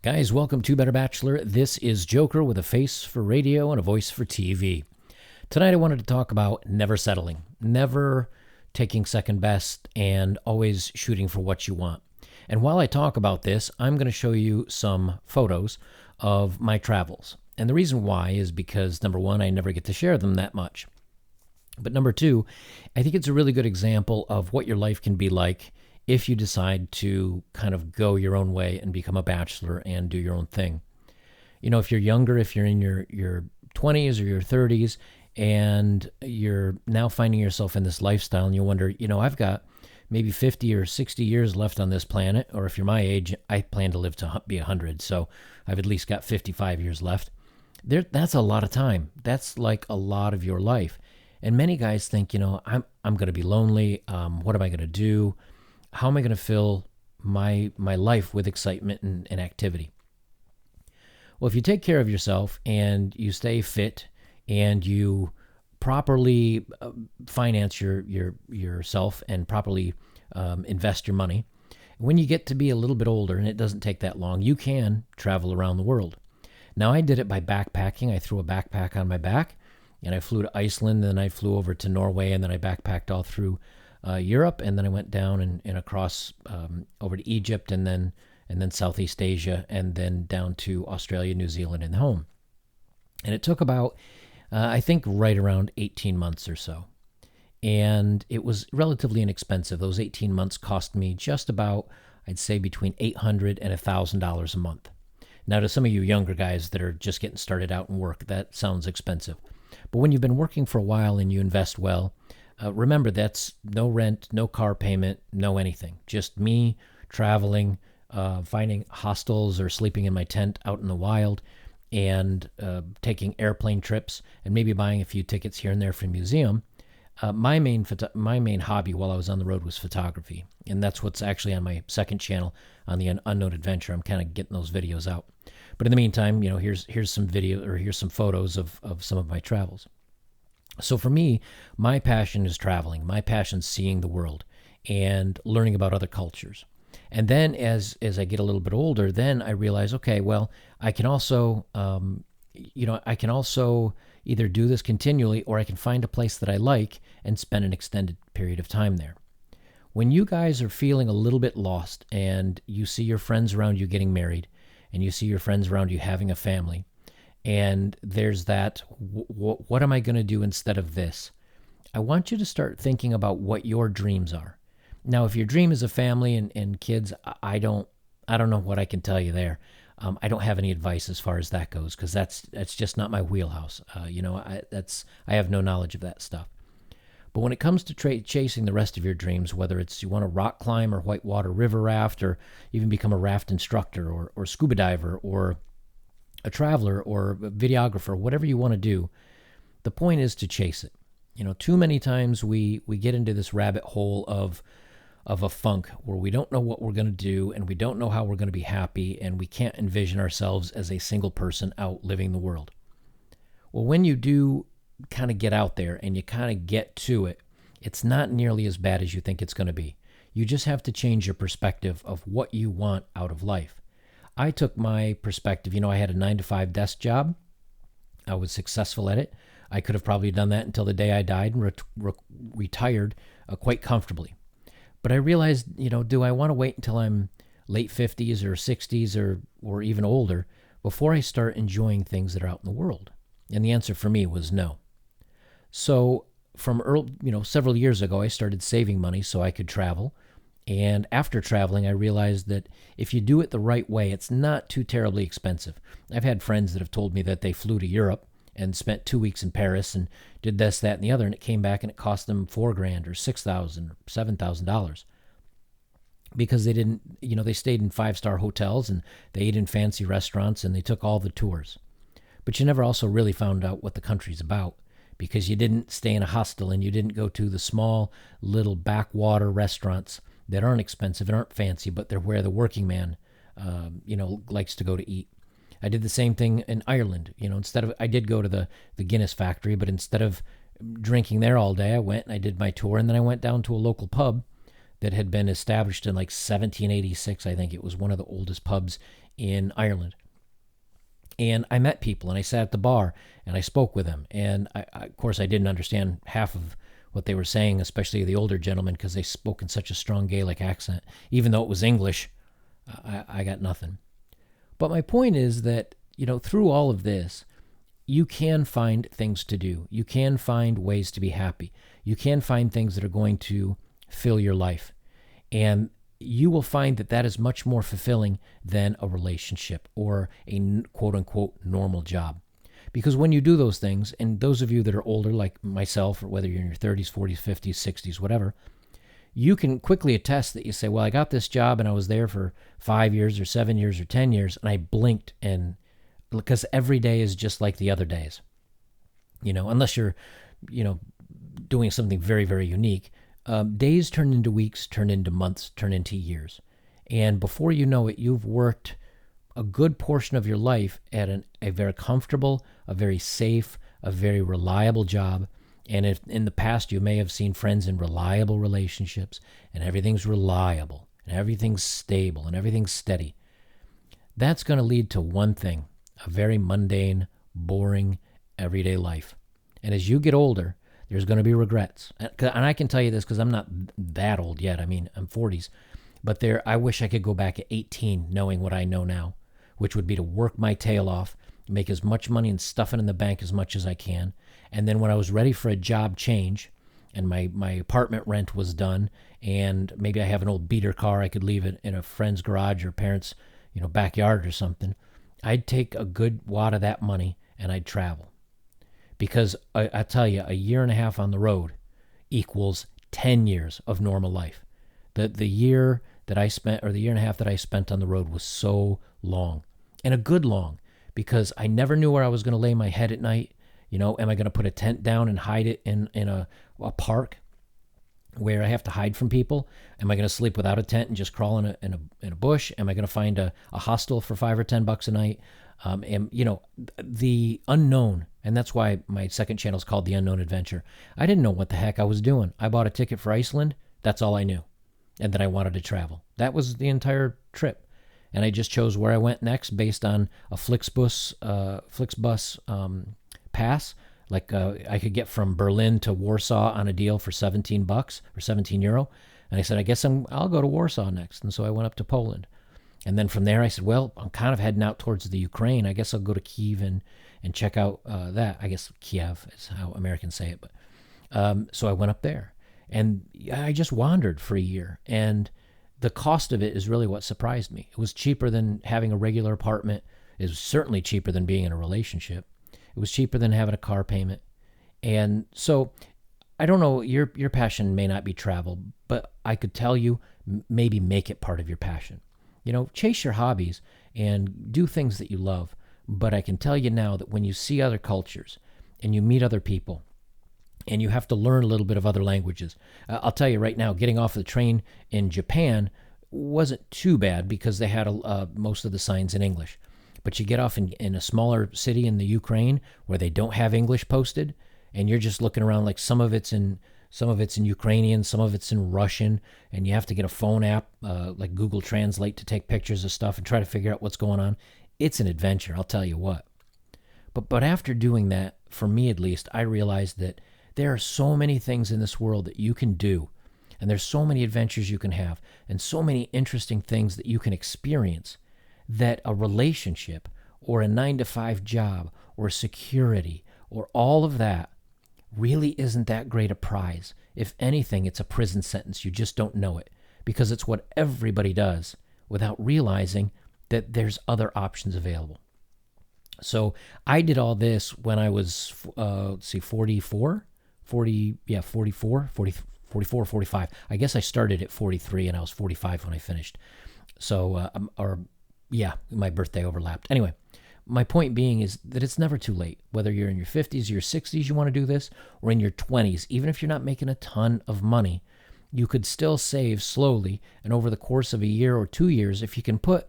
Guys, welcome to Better Bachelor. This is Joker with a face for radio and a voice for TV. Tonight I wanted to talk about never settling, never taking second best, and always shooting for what you want. And while I talk about this, I'm going to show you some photos of my travels. And the reason why is because, number one, I never get to share them that much. But number two, I think it's a really good example of what your life can be like if you decide to kind of go your own way and become a bachelor and do your own thing. You know, if you're younger, if you're in your 20s or your 30s, and you're now finding yourself in this lifestyle and you wonder, I've got maybe 50 or 60 years left on this planet, or if you're my age, I plan to live to be 100, so I've at least got 55 years left. That's a lot of time. That's like a lot of your life. And many guys think, I'm going to be lonely. What am I going to do? How am I going to fill my life with excitement and activity? Well, if you take care of yourself and you stay fit and you properly finance yourself and properly invest your money, when you get to be a little bit older, and it doesn't take that long, you can travel around the world. Now, I did it by backpacking. I threw a backpack on my back, and I flew to Iceland, and then I flew over to Norway, and then I backpacked all through Europe, and then I went down and across over to Egypt, and then Southeast Asia, and then down to Australia, New Zealand, and home. And it took about, I think, right around 18 months or so. And it was relatively inexpensive. Those 18 months cost me just about, I'd say, between $800 and $1,000 a month. Now, to some of you younger guys that are just getting started out in work, that sounds expensive. But when you've been working for a while and you invest well, remember, that's no rent, no car payment, no anything. Just me traveling, finding hostels or sleeping in my tent out in the wild, and taking airplane trips, and maybe buying a few tickets here and there for a museum. My main hobby while I was on the road was photography, and that's what's actually on my second channel on the Unknown Adventure. I'm kind of getting those videos out. But in the meantime, here's some video, or here's some photos of some of my travels. So for me, my passion is traveling. My passion is seeing the world and learning about other cultures. And then as I get a little bit older, then I realize, okay, well, I can also, either do this continually, or I can find a place that I like and spend an extended period of time there. When you guys are feeling a little bit lost and you see your friends around you getting married, and you see your friends around you having a family, and there's that, what am I going to do instead of this? I want you to start thinking about what your dreams are. Now, if your dream is a family and kids, I don't know what I can tell you there. I don't have any advice as far as that goes, because that's just not my wheelhouse. I have no knowledge of that stuff. But when it comes to chasing the rest of your dreams, whether it's you want to rock climb or whitewater river raft, or even become a raft instructor or scuba diver or a traveler or a videographer, whatever you want to do, the point is to chase it. Too many times we get into this rabbit hole of a funk where we don't know what we're going to do, and we don't know how we're going to be happy, and we can't envision ourselves as a single person out living the world. Well, when you do kind of get out there and you kind of get to it, it's not nearly as bad as you think it's going to be. You just have to change your perspective of what you want out of life. I took my perspective, I had a 9-to-5 desk job. I was successful at it. I could have probably done that until the day I died and retired quite comfortably. But I realized, do I want to wait until I'm late 50s or 60s or even older before I start enjoying things that are out in the world? And the answer for me was no. So from several years ago, I started saving money so I could travel. And after traveling, I realized that if you do it the right way, it's not too terribly expensive. I've had friends that have told me that they flew to Europe and spent 2 weeks in Paris and did this, that, and the other, and it came back and it cost them $4,000 or $6,000 or $7,000 because they didn't, they stayed in 5-star hotels and they ate in fancy restaurants and they took all the tours. But you never also really found out what the country's about, because you didn't stay in a hostel and you didn't go to the small little backwater restaurants that aren't expensive and aren't fancy, but they're where the working man, likes to go to eat. I did the same thing in Ireland. I did go to the Guinness factory, but instead of drinking there all day, I went and I did my tour, and then I went down to a local pub that had been established in like 1786. I think it was one of the oldest pubs in Ireland. And I met people and I sat at the bar and I spoke with them. And of course, I didn't understand half of what they were saying, especially the older gentlemen, because they spoke in such a strong Gaelic accent. Even though it was English, I got nothing. But my point is that, through all of this, you can find things to do. You can find ways to be happy. You can find things that are going to fill your life. And you will find that that is much more fulfilling than a relationship or a quote unquote normal job. Because when you do those things, and those of you that are older, like myself, or whether you're in your 30s, 40s, 50s, 60s, whatever, you can quickly attest that you say, well, I got this job and I was there for 5 years or 7 years or 10 years, and I blinked, and because every day is just like the other days, unless you're, doing something very, very unique. Days turn into weeks, turn into months, turn into years. And before you know it, you've worked a good portion of your life at a very comfortable, a very safe, a very reliable job. And if in the past you may have seen friends in reliable relationships, and everything's reliable, and everything's stable, and everything's steady, that's going to lead to one thing: a very mundane, boring, everyday life. And as you get older, there's going to be regrets. And I can tell you this because I'm not that old yet. I mean, I'm 40s. But I wish I could go back at 18 knowing what I know now, which would be to work my tail off, make as much money and stuff it in the bank as much as I can. And then when I was ready for a job change and my apartment rent was done, and maybe I have an old beater car, I could leave it in a friend's garage or parents' backyard or something, I'd take a good wad of that money and I'd travel. Because I tell you, a year and a half on the road equals 10 years of normal life. The year that I spent, or the year and a half that I spent on the road, was so long, and a good long, because I never knew where I was going to lay my head at night. Am I going to put a tent down and hide it in a park where I have to hide from people? Am I going to sleep without a tent and just crawl in a bush? Am I going to find a hostel for $5 or $10 a night? The unknown. And that's why my second channel is called The Unknown Adventure. I didn't know what the heck I was doing. I bought a ticket for Iceland. That's all I knew. And then I wanted to travel. That was the entire trip. And I just chose where I went next based on a Flixbus pass. Like I could get from Berlin to Warsaw on a deal for $17 or 17 euro. And I said, I guess I'll go to Warsaw next. And so I went up to Poland. And then from there I said, well, I'm kind of heading out towards the Ukraine. I guess I'll go to Kyiv and check out that. I guess Kiev is how Americans say it. But so I went up there. And I just wandered for a year. And the cost of it is really what surprised me. It was cheaper than having a regular apartment. It was certainly cheaper than being in a relationship. It was cheaper than having a car payment. And so I don't know, your passion may not be travel, but I could tell you, maybe make it part of your passion. Chase your hobbies and do things that you love. But I can tell you now that when you see other cultures and you meet other people and you have to learn a little bit of other languages, I'll tell you right now, getting off the train in Japan wasn't too bad because they had most of the signs in English. But you get off in a smaller city in the Ukraine where they don't have English posted, and you're just looking around like some of it's in Ukrainian, some of it's in Russian, and you have to get a phone app like Google Translate to take pictures of stuff and try to figure out what's going on. It's an adventure, I'll tell you what. But after doing that, for me at least, I realized that there are so many things in this world that you can do, and there's so many adventures you can have, and so many interesting things that you can experience, that a relationship or a 9-to-5 job or security or all of that really isn't that great a prize. If anything, it's a prison sentence. You just don't know it because it's what everybody does without realizing that there's other options available. So I did all this when I was, 44, 45. I guess I started at 43 and I was 45 when I finished. So, my birthday overlapped. Anyway, my point being is that it's never too late. Whether you're in your 50s or your 60s, you want to do this, or in your 20s, even if you're not making a ton of money, you could still save slowly. And over the course of a year or 2 years, if you can put,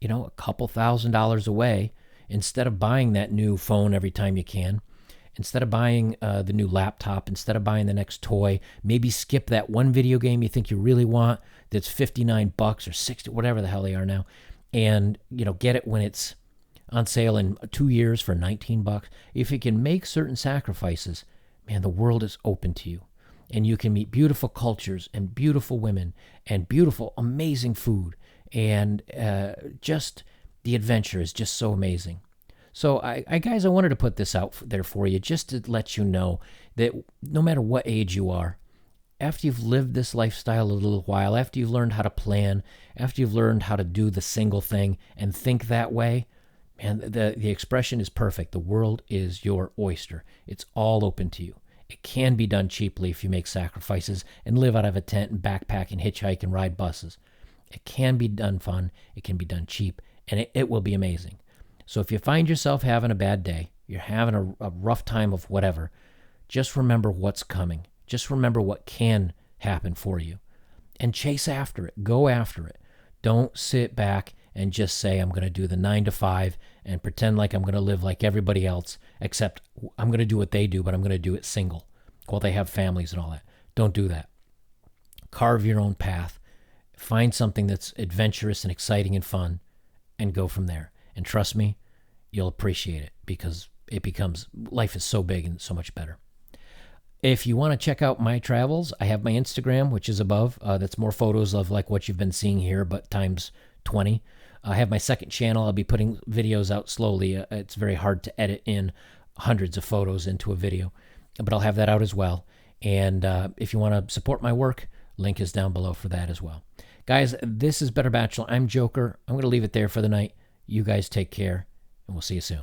a couple $1,000s away, instead of buying that new phone every time you can, instead of buying the new laptop, instead of buying the next toy, maybe skip that one video game you think you really want that's $59 or $60, whatever the hell they are now. and get it when it's on sale in 2 years for $19. If you can make certain sacrifices, man, the world is open to you. And you can meet beautiful cultures and beautiful women and beautiful, amazing food. And just the adventure is just so amazing. So, guys, I wanted to put this out there for you just to let you know that no matter what age you are, after you've lived this lifestyle a little while, after you've learned how to plan, after you've learned how to do the single thing and think that way, man, the expression is perfect. The world is your oyster. It's all open to you. It can be done cheaply if you make sacrifices and live out of a tent and backpack and hitchhike and ride buses. It can be done fun. It can be done cheap, and it will be amazing. So if you find yourself having a bad day, you're having a rough time of whatever, just remember what's coming. Just remember what can happen for you and chase after it. Go after it. Don't sit back and just say, I'm going to do the 9 to 5 and pretend like I'm going to live like everybody else, except I'm going to do what they do, but I'm going to do it single while they have families and all that. Don't do that. Carve your own path. Find something that's adventurous and exciting and fun and go from there. And trust me, you'll appreciate it because life is so big and so much better. If you want to check out my travels, I have my Instagram, which is above. That's more photos of like what you've been seeing here, but times 20. I have my second channel. I'll be putting videos out slowly. It's very hard to edit in hundreds of photos into a video, but I'll have that out as well. And if you want to support my work, link is down below for that as well. Guys, this is Better Bachelor. I'm Joker. I'm going to leave it there for the night. You guys take care, and we'll see you soon.